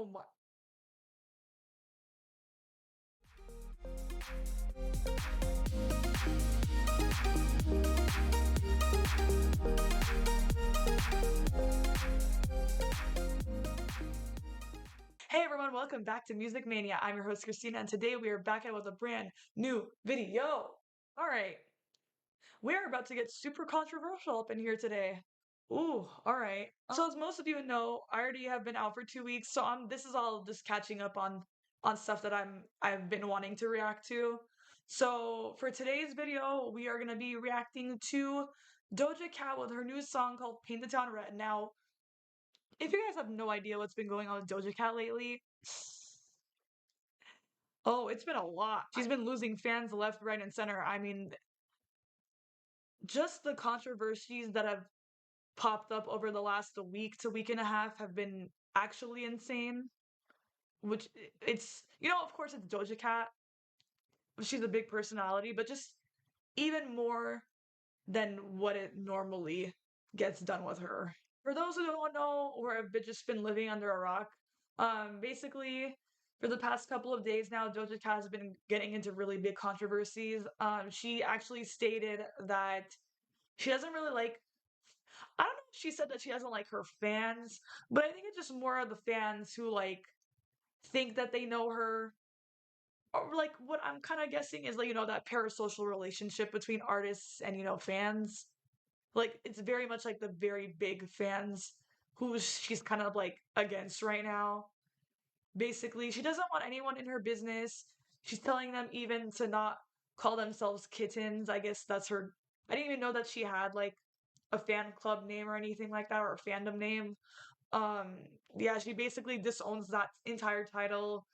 Oh my. Hey everyone, welcome back to Music Mania. I'm your host Christina, and today we are back at with a brand new video. All right, we are about to get super controversial up in here today. Ooh, all right. So as most of you know, I already have been out for 2 weeks, so this is all just catching up on stuff that I've been wanting to react to. So for today's video, we are gonna be reacting to Doja Cat with her new song called Paint the Town Red. Now, if you guys have no idea what's been going on with Doja Cat lately, oh, it's been a lot. She's been losing fans left, right, and center. I mean, just the controversies that have popped up over the last week to week and a half have been actually insane. Which it's, of course it's Doja Cat. She's a big personality, but just even more than what it normally gets done with her. For those who don't know or have just been living under a rock, basically for the past couple of days now, Doja Cat has been getting into really big controversies. She actually stated that she doesn't really like. I don't know if she said that she doesn't like her fans, but I think it's just more of the fans who like think that they know her. Or like what I'm kind of guessing is like that parasocial relationship between artists and fans. Like it's very much like the very big fans who she's kind of like against right now. Basically, she doesn't want anyone in her business. She's telling them even to not call themselves kittens. I guess that's her. I didn't even know that she had like a fan club name or anything like that or a fandom name. Um, yeah, she basically disowns that entire title.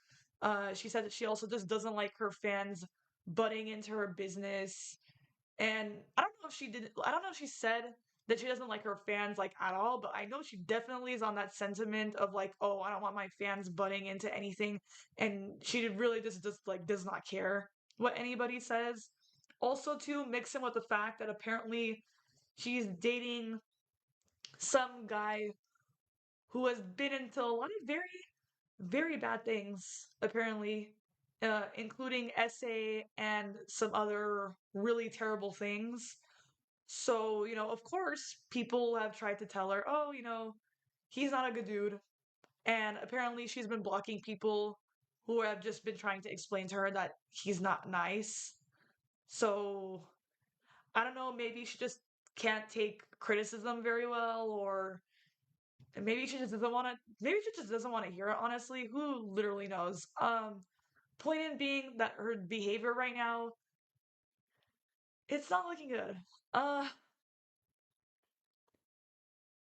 She said that she also just doesn't like her fans butting into her business. And I don't know if she said that she doesn't like her fans like at all, but I know she definitely is on that sentiment of like, oh, I don't want my fans butting into anything. And she really just like does not care what anybody says. Also, to mix in with the fact that apparently she's dating some guy who has been into a lot of very, very bad things, apparently, including SA and some other really terrible things. So, of course, people have tried to tell her, oh, he's not a good dude. And apparently, she's been blocking people who have just been trying to explain to her that he's not nice. So, I don't know, maybe she just can't take criticism very well, or maybe she just doesn't want to, maybe she just doesn't want to hear it, honestly. Who literally knows? Point in being that her behavior right now, it's not looking good. Uh,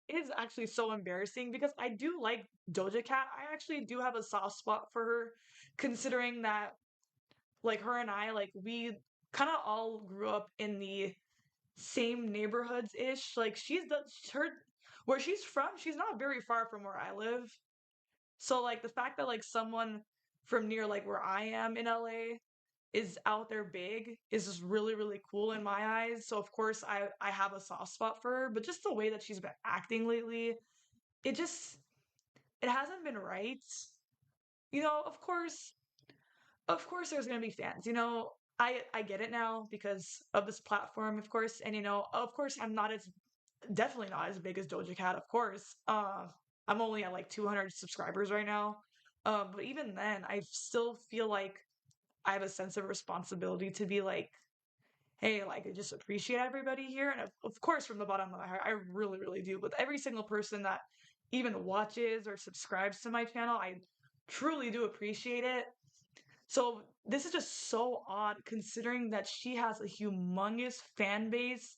It is actually so embarrassing because I do like Doja Cat. I actually do have a soft spot for her, considering that like her and I like we kind of all grew up in the same neighborhoods ish. Like she's the her where she's from, she's not very far from where I live. So like the fact that like someone from near like where I am in LA is out there big is just really really cool in my eyes. So of course I have a soft spot for her, but just the way that she's been acting lately, it just it hasn't been right. Of course there's going to be fans. I get it now because of this platform, of course, and of course I'm not as definitely not as big as Doja Cat, of course. I'm only at like 200 subscribers right now. But even then, I still feel like I have a sense of responsibility to be like, hey, like I just appreciate everybody here, and of course, from the bottom of my heart, I really, really do. With every single person that even watches or subscribes to my channel, I truly do appreciate it. So this is just so odd considering that she has a humongous fan base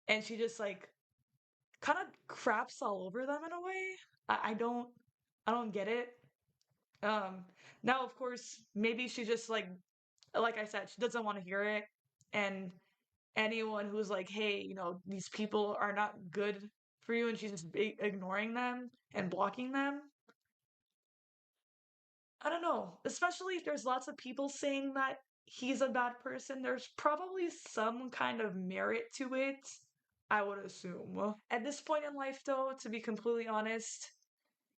and she just like kind of craps all over them in a way. I don't get it. Um Now of course maybe she just like I said, she doesn't want to hear it, and anyone who's like, hey, these people are not good for you, and she's just ignoring them and blocking them. I don't know. Especially if there's lots of people saying that he's a bad person, there's probably some kind of merit to it, I would assume. At this point in life, though, to be completely honest,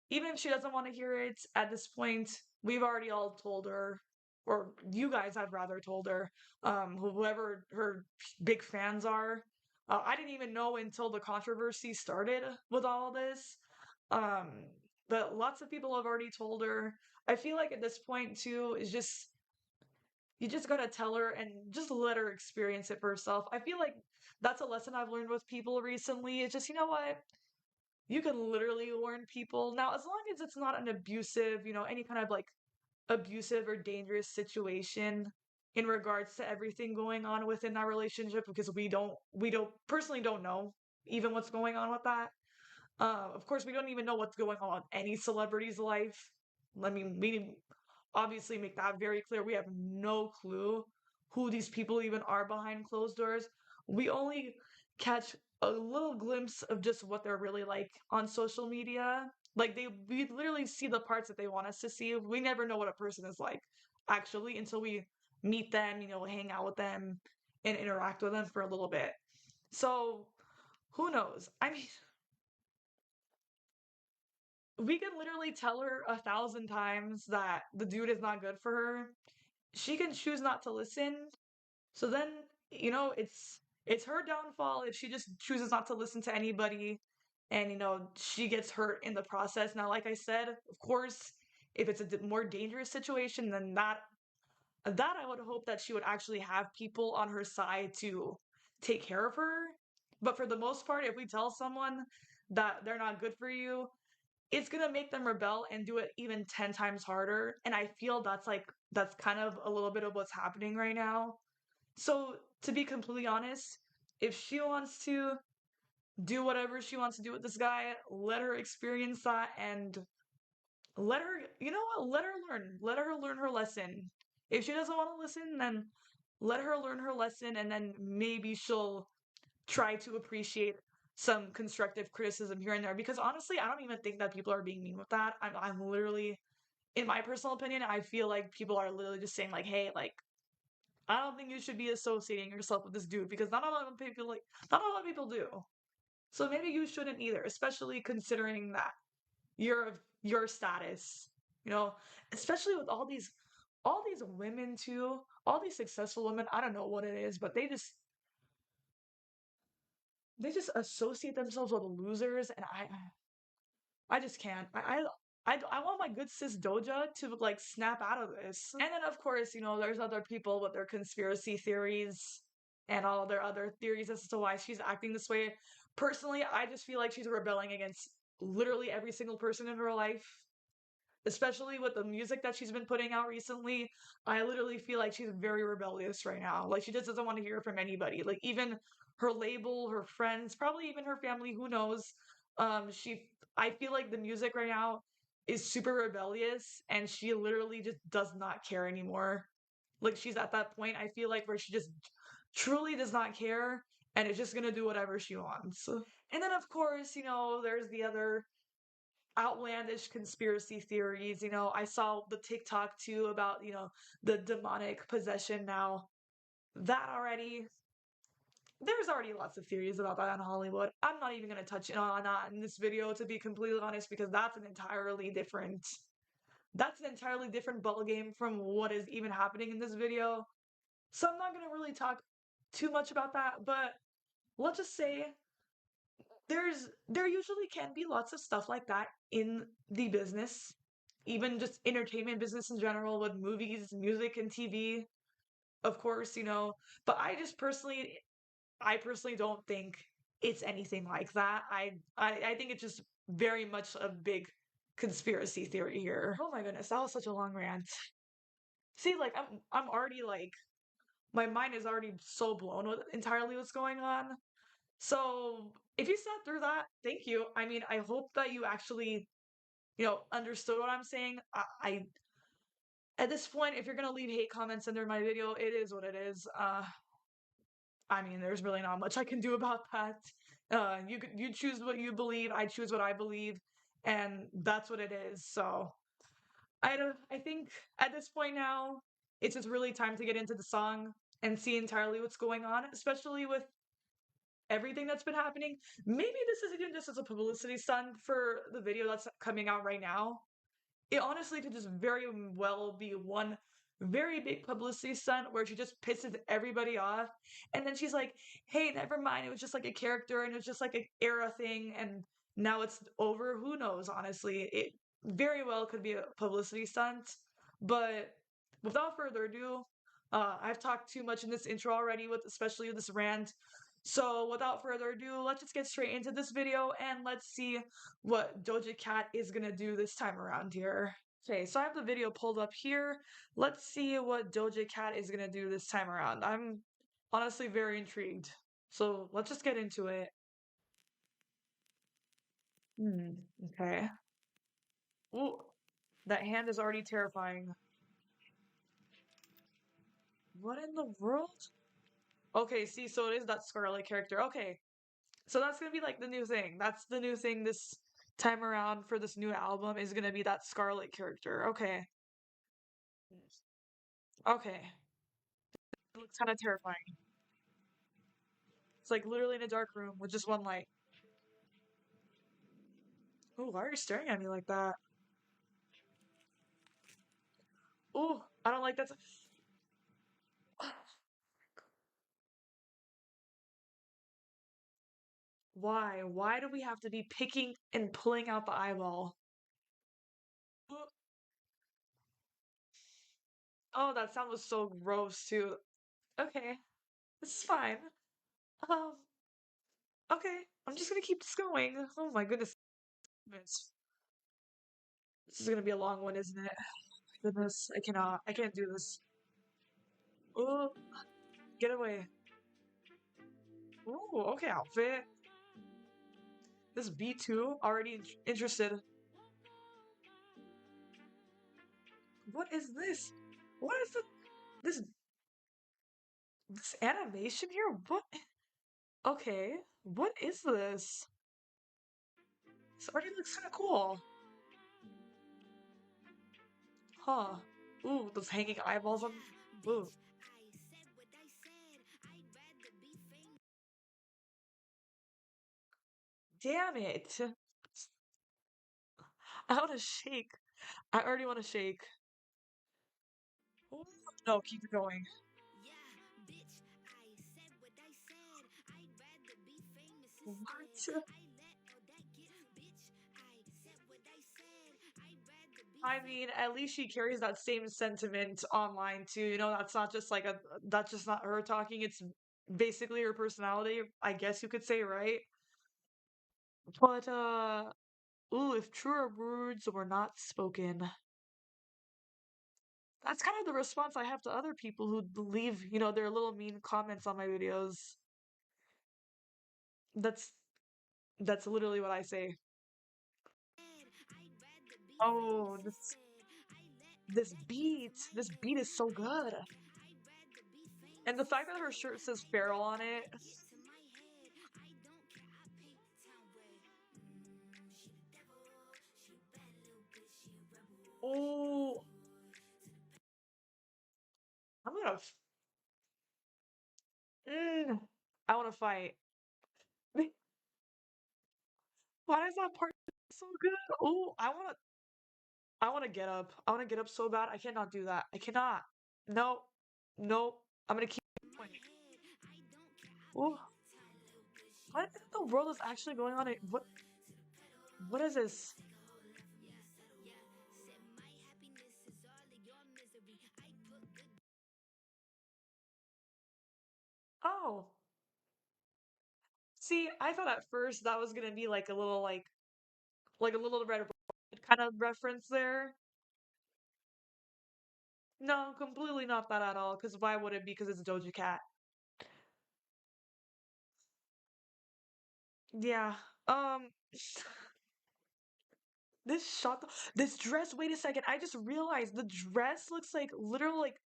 even if she doesn't want to hear it at this point, we've already all told her, or you guys have rather told her, whoever her big fans are. I didn't even know until the controversy started with all this. Um, but lots of people have already told her. I feel like at this point too is just you just gotta tell her and just let her experience it for herself. I feel like that's a lesson I've learned with people recently. It's just, you know what? You can literally warn people. Now, as long as it's not an abusive, any kind of like abusive or dangerous situation in regards to everything going on within that relationship, because we don't personally don't know even what's going on with that. Of course, we don't even know what's going on in any celebrity's life. I mean, we obviously make that very clear. We have no clue who these people even are behind closed doors. We only catch a little glimpse of just what they're really like on social media. Like we literally see the parts that they want us to see. We never know what a person is like actually until we meet them, hang out with them and interact with them for a little bit. So, who knows? I mean, we can literally tell her 1,000 times that the dude is not good for her. She can choose not to listen. So then, it's her downfall if she just chooses not to listen to anybody and she gets hurt in the process. Now, like I said, of course, if it's a more dangerous situation than that I would hope that she would actually have people on her side to take care of her. But for the most part, if we tell someone that they're not good for you, it's gonna make them rebel and do it even 10 times harder. And I feel that's kind of a little bit of what's happening right now. So to be completely honest, if she wants to do whatever she wants to do with this guy, let her experience that and let her, you know what, let her learn. Let her learn her lesson. If she doesn't want to listen, then let her learn her lesson and then maybe she'll try to appreciate some constructive criticism here and there because honestly, I don't even think that people are being mean with that. I'm literally, in my personal opinion, I feel like people are literally just saying like, hey, like I don't think you should be associating yourself with this dude because not a lot of people do. So maybe you shouldn't either, especially considering that you're of your status. You know, especially with all these women too, all these successful women. I don't know what it is, but they just associate themselves with losers, and I just can't. I want my good sis Doja to like snap out of this. And then of course, there's other people with their conspiracy theories and all their other theories as to why she's acting this way. Personally, I just feel like she's rebelling against literally every single person in her life, especially with the music that she's been putting out recently. I literally feel like she's very rebellious right now. Like she just doesn't want to hear from anybody. Like even her label, her friends, probably even her family, who knows. She I feel like the music right now is super rebellious and she literally just does not care anymore. Like she's at that point I feel like where she just truly does not care and is just gonna do whatever she wants. And then of course, there's the other outlandish conspiracy theories. I saw the TikTok too about, the demonic possession now. That already, there's already lots of theories about that in Hollywood. I'm not even going to touch on that in this video, to be completely honest, because that's an entirely different ball game from what is even happening in this video. So I'm not going to really talk too much about that, but let's just say there usually can be lots of stuff like that in the business, even just entertainment business in general with movies, music, and TV, of course, but I personally don't think it's anything like that. I think it's just very much a big conspiracy theory here. Oh my goodness, that was such a long rant. See, like I'm already like my mind is already so blown with entirely what's going on. So if you sat through that, thank you. I mean, I hope that you actually, understood what I'm saying. I at this point, if you're gonna leave hate comments under my video, it is what it is. I mean, there's really not much I can do about that. You choose what you believe. I choose what I believe, and that's what it is. So I think at this point now, it's just really time to get into the song and see entirely what's going on, especially with everything that's been happening. Maybe this is even just as a publicity stunt for the video that's coming out right now. It honestly could just very well be one very big publicity stunt where she just pisses everybody off. And then she's like, hey, never mind. It was just like a character and it was just like an era thing. And now it's over. Who knows, honestly? It very well could be a publicity stunt. But without further ado, I've talked too much in this intro already, with especially with this rant. So without further ado, let's just get straight into this video and let's see what Doja Cat is gonna do this time around here. Okay, so I have the video pulled up here. Let's see what Doja Cat is gonna do this time around. I'm honestly very intrigued. So let's just get into it. Okay. Ooh, that hand is already terrifying. What in the world? Okay, see, so it is that Scarlet character. Okay, so that's gonna be like the new thing. That's the new thing this time around for this new album is gonna be that Scarlet character. Okay. Okay. It looks kind of terrifying. It's like literally in a dark room with just one light. Ooh, why are you staring at me like that? Ooh, I don't like that. Why? Why do we have to be picking and pulling out the eyeball? Ooh. Oh, that sound was so gross too. Okay, this is fine. Um, okay, I'm just gonna keep this going. Oh my goodness. This is gonna be a long one, isn't it? Goodness, I cannot. I can't do this. Ooh, get away. Ooh, okay, outfit. This B2 already interested. What is this? What is this this animation here? What? Okay, what is this? This already looks kind of cool. Huh. Ooh, those hanging eyeballs on. Ooh. Damn it. I want to shake. I already want to shake. Ooh, no, keep it going. What? I mean, at least she carries that same sentiment online too. You know, that's not just like a that's just not her talking. It's basically her personality, I guess you could say, right? But ooh, if truer words were not spoken. That's kind of the response I have to other people who leave, their little mean comments on my videos. That's that's literally what I say. Oh, this beat is so good. And the fact that her shirt says Feral on it. Oh, I'm gonna. Mm, I want to fight. Why is that part so good? Oh, I want to get up. I want to get up so bad. I cannot do that. I cannot. No, no. I'm gonna keep going. Oh, what in the world is actually going on? What is this? Oh, see, I thought at first that was gonna be like a little like a little Red Rocket kind of reference there. No, completely not that at all. Because why would it be? Because it's Doja Cat. Yeah. Um, this shot, this dress. Wait a second. I just realized the dress looks like literally like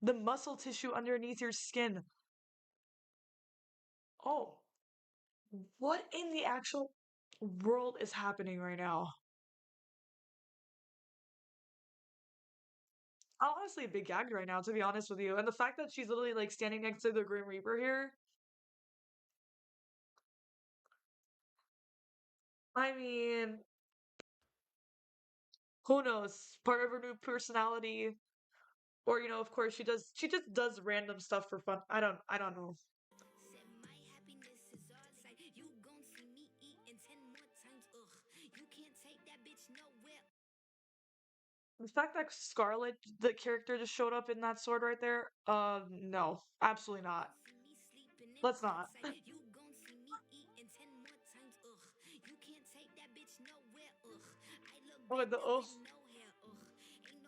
the muscle tissue underneath your skin. Oh, what in the actual world is happening right now? I'm honestly a bit gagged right now, to be honest with you. And the fact that she's literally like standing next to the Grim Reaper here. I mean, who knows? Part of her new personality, or of course she just does random stuff for fun. I don't know. The fact that Scarlet, the character, just showed up in that sword right there, no, absolutely not. Let's not. Oh, the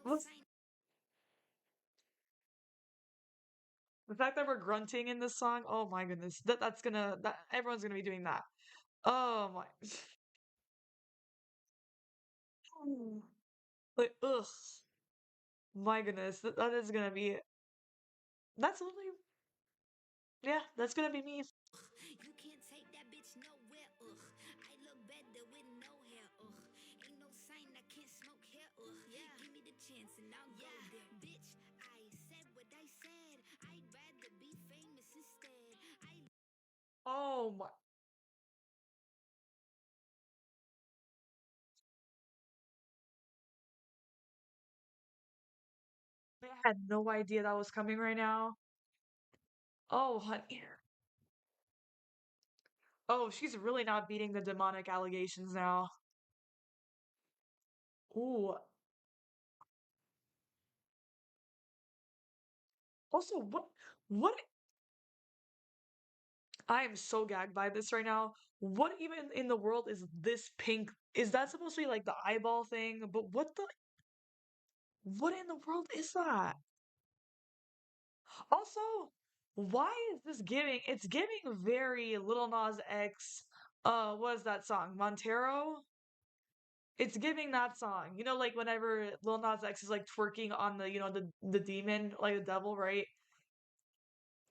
what's the fact that we're grunting in this song? Oh my goodness, that everyone's gonna be doing that. Oh my, like ugh, my goodness, that is gonna be that's literally yeah, that's gonna be me. Oh my, I had no idea that was coming right now. Oh honey, oh she's really not beating the demonic allegations now. Ooh, also what I am so gagged by this right now. What even in the world is this pink? Is that supposed to be like the eyeball thing? But what in the world is that? Also, why is this giving? It's giving very Little Nas X. What is that song? Montero? It's giving that song. Like whenever Lil Nas X is like twerking on the demon, like the devil, right?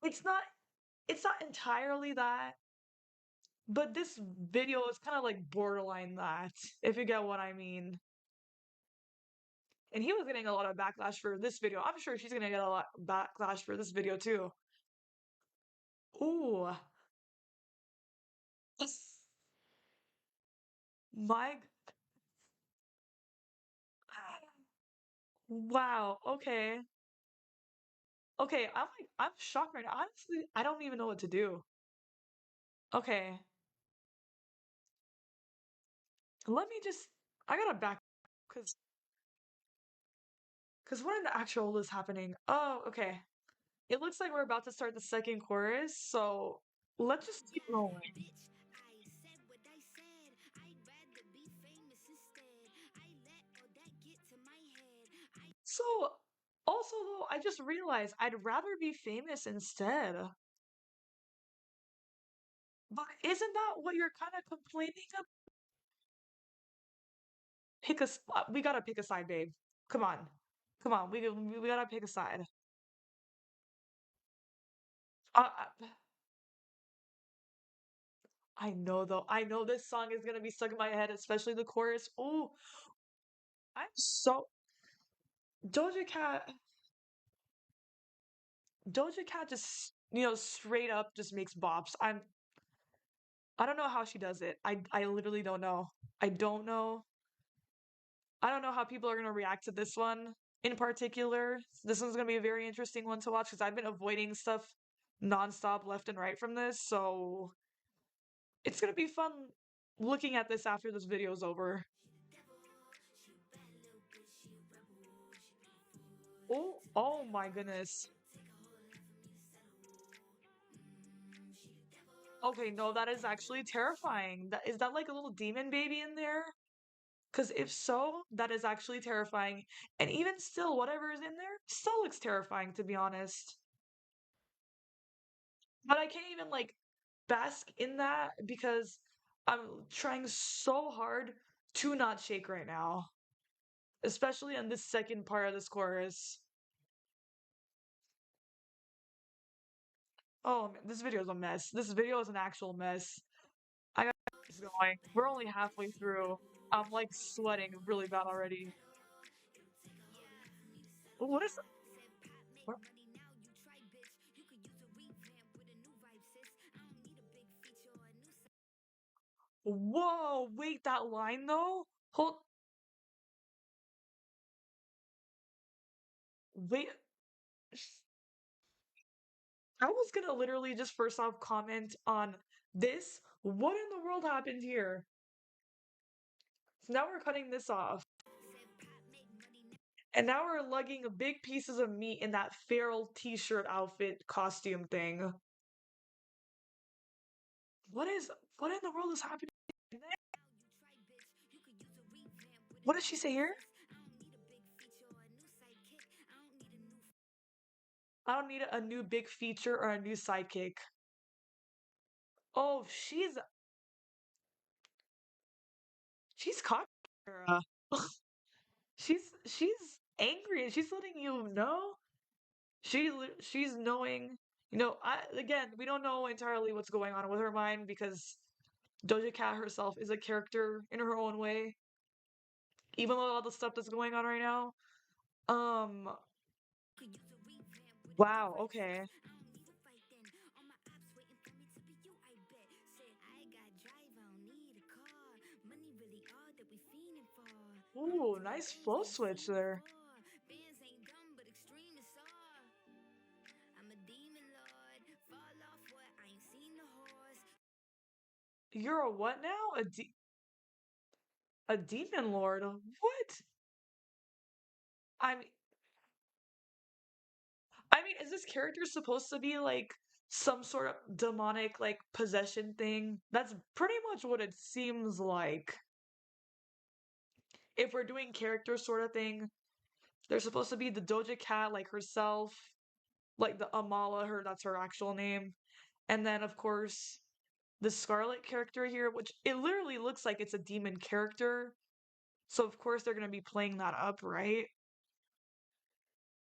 It's not it's not entirely that, but this video is kind of like borderline that, if you get what I mean. And he was getting a lot of backlash for this video. I'm sure she's gonna get a lot of backlash for this video too. Ooh, my wow. Okay, okay. I'm shocked right now. Honestly, I don't even know what to do. Okay, let me just. I gotta back because what in the actual is happening? Oh, okay. It looks like we're about to start the second chorus, so let's just keep rolling. So, also though, I just realized I'd rather be famous instead. But isn't that what you're kind of complaining about? We gotta pick a side, babe. Come on, come on. We gotta pick a side. I know though. I know this song is gonna be stuck in my head, especially the chorus. Oh, I'm so Doja Cat. Doja Cat just straight up just makes bops. I don't know how she does it. I literally don't know. I don't know. I don't know how people are gonna react to this one in particular. This one's gonna be a very interesting one to watch because I've been avoiding stuff nonstop left and right from this, so it's gonna be fun looking at this after this video's over. Oh my goodness. Okay, no, that is actually terrifying. That is that like a little demon baby in there? Because if so, that is actually terrifying. And even still, whatever is in there still looks terrifying, to be honest. But I can't even like bask in that because I'm trying so hard to not shake right now, especially on this second part of this chorus. Oh, man, this video is a mess. This video is an actual mess. I got this going. We're only halfway through. I'm like sweating really bad already. What is what? Whoa, wait, that line though? Hold, wait. I was gonna literally just first off comment on this. What in the world happened here? So now we're cutting this off. And now we're lugging big pieces of meat in that feral t-shirt outfit costume thing. What is what in the world is happening? What does she say here? I don't need a new big feature or a new sidekick. Oh, she's cocky. She's angry and she's letting you know. She's knowing. I again, we don't know entirely what's going on with her mind because Doja Cat herself is a character in her own way, even though all the stuff that's going on right now. Um, wow, okay. Ooh, nice flow switch there. You're a what now? A demon lord? What? I mean, is this character supposed to be like some sort of demonic like possession thing? That's pretty much what it seems like. If we're doing character sort of thing, they're supposed to be the Doja Cat like herself, like the Amala, that's her actual name. And then of course the Scarlet character here, which it literally looks like it's a demon character. So of course they're gonna be playing that up, right?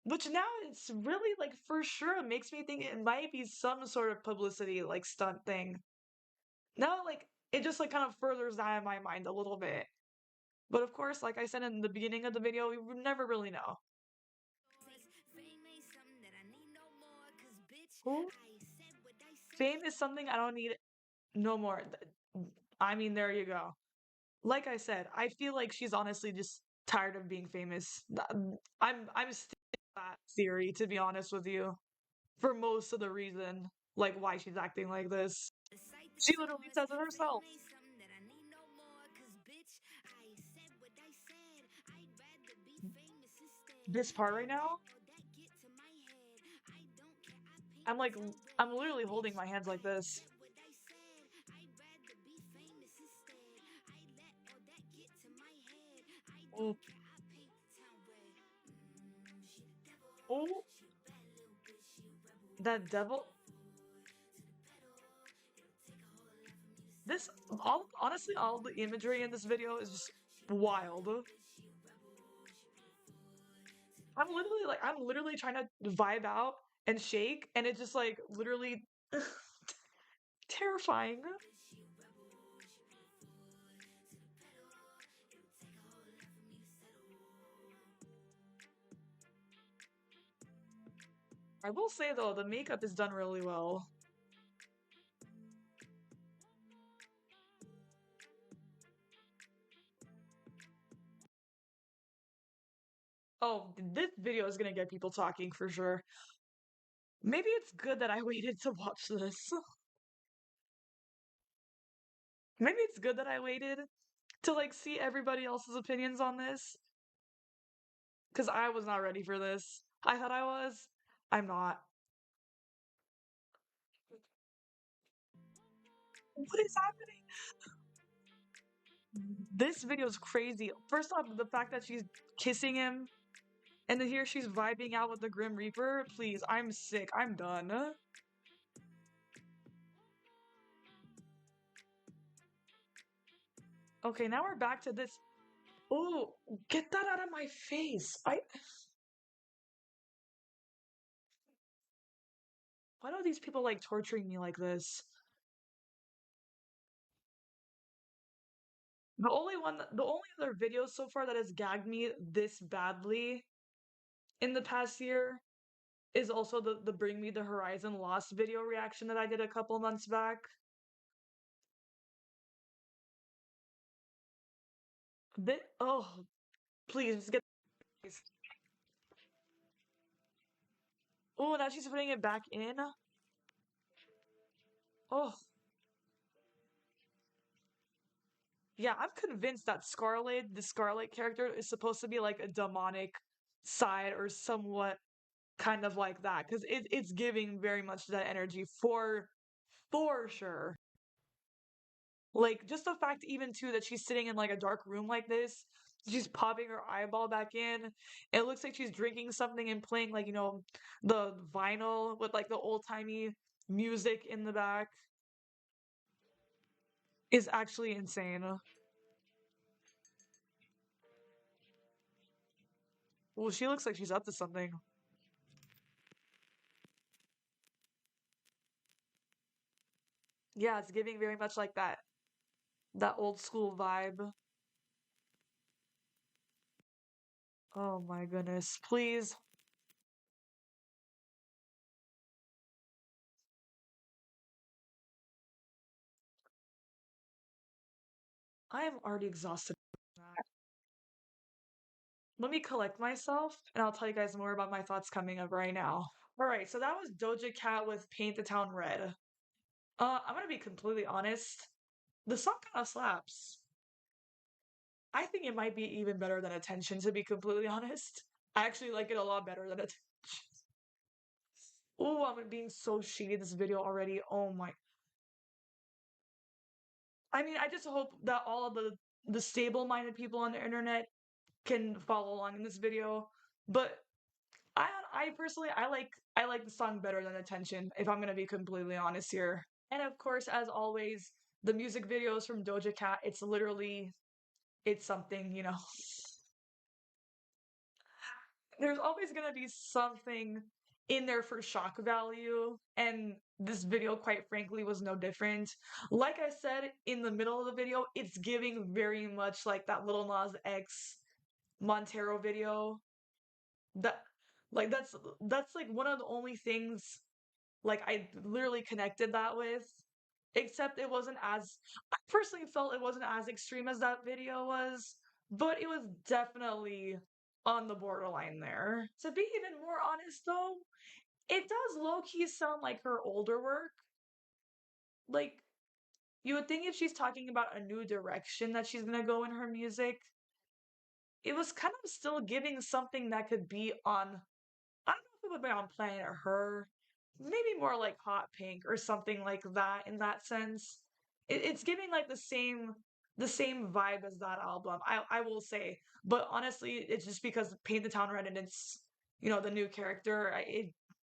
Which now it's really like for sure makes me think it might be some sort of publicity like stunt thing. Now like it just like kind of furthers that in my mind a little bit. But of course, like I said in the beginning of the video, we would never really know. Who? Fame is something I don't need no more. I mean, there you go. Like I said, I feel like she's honestly just tired of being famous. I'm sticking with that theory, to be honest with you, for most of the reason, like why she's acting like this. She literally says it herself. This part right now, I'm like, I'm literally holding my hands like this. Oh, oh, that devil. This all honestly, all the imagery in this video is just wild. I'm literally trying to vibe out and shake, and it's just like literally terrifying. I will say though, the makeup is done really well. Oh, this video is gonna get people talking for sure. Maybe it's good that I waited to watch this. Maybe it's good that I waited to like see everybody else's opinions on this because I was not ready for this. I thought I was. I'm not. What is happening? This video is crazy. First off, the fact that she's kissing him and then here she's vibing out with the Grim Reaper. Please, I'm sick. I'm done. Okay, now we're back to this. Oh, get that out of my face. Why do these people like torturing me like this? The only other video so far that has gagged me this badly in the past year is also the Bring Me the Horizon Lost video reaction that I did a couple months back. Oh, please just get these. Oh, now she's putting it back in. Oh, yeah, I'm convinced that Scarlet, the Scarlet character, is supposed to be like a demonic side or somewhat kind of like that because it's giving very much that energy for sure. Like just the fact even too that she's sitting in like a dark room like this, she's popping her eyeball back in. It looks like she's drinking something and playing like, the vinyl with like the old-timey music in the back is actually insane. Well, she looks like she's up to something. Yeah, it's giving very much like that old school vibe. Oh my goodness. Please. I am already exhausted. Let me collect myself and I'll tell you guys more about my thoughts coming up right now. All right, so that was Doja Cat with Paint the Town Red. I'm gonna be completely honest. The song kind of slaps. I think it might be even better than Attention, to be completely honest. I actually like it a lot better than Attention. Oh, I'm being so shady this video already. Oh my. I mean, I just hope that all of the stable-minded people on the internet can follow along in this video. But I personally I like the song better than Attention, if I'm gonna be completely honest here. And of course, as always, the music videos from Doja Cat, it's something. There's always gonna be something in there for shock value, and this video, quite frankly, was no different. Like I said in the middle of the video, it's giving very much like that Lil Nas X Montero video. That like that's like one of the only things like I literally connected that with. Except it wasn't as I personally felt it wasn't as extreme as that video was, but it was definitely on the borderline there. To be even more honest though, it does low-key sound like her older work. Like you would think if she's talking about a new direction that she's gonna go in her music, it was kind of still giving something that could be on I don't know if it would be on Planet Her, maybe more like Hot Pink or something like that in that sense. It's giving like the same vibe as that album. I will say, but honestly, it's just because Paint the Town Red and it's the new character.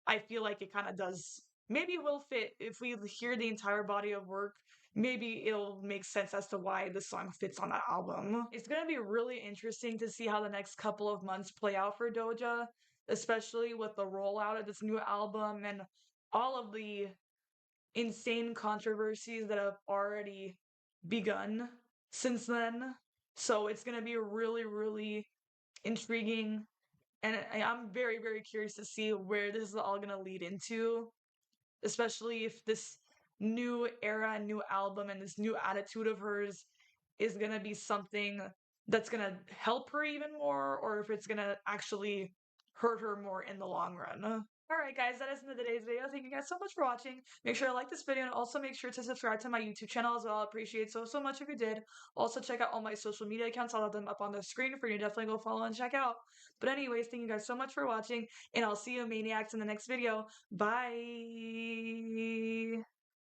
I feel like it kind of does. Maybe it will fit if we hear the entire body of work. Maybe it'll make sense as to why the song fits on that album. It's gonna be really interesting to see how the next couple of months play out for Doja, especially with the rollout of this new album and all of the insane controversies that have already begun since then. So it's going to be really, really intriguing. And I'm very, very curious to see where this is all going to lead into, especially if this new era, new album, and this new attitude of hers is going to be something that's going to help her even more, or if it's going to actually hurt her more in the long run. Alright guys, that is the end of today's video. Thank you guys so much for watching. Make sure to like this video and also make sure to subscribe to my YouTube channel as well. I appreciate so much if you did. Also check out all my social media accounts. I'll have them up on the screen for you to definitely go follow and check out. But anyways, thank you guys so much for watching and I'll see you maniacs in the next video. Bye!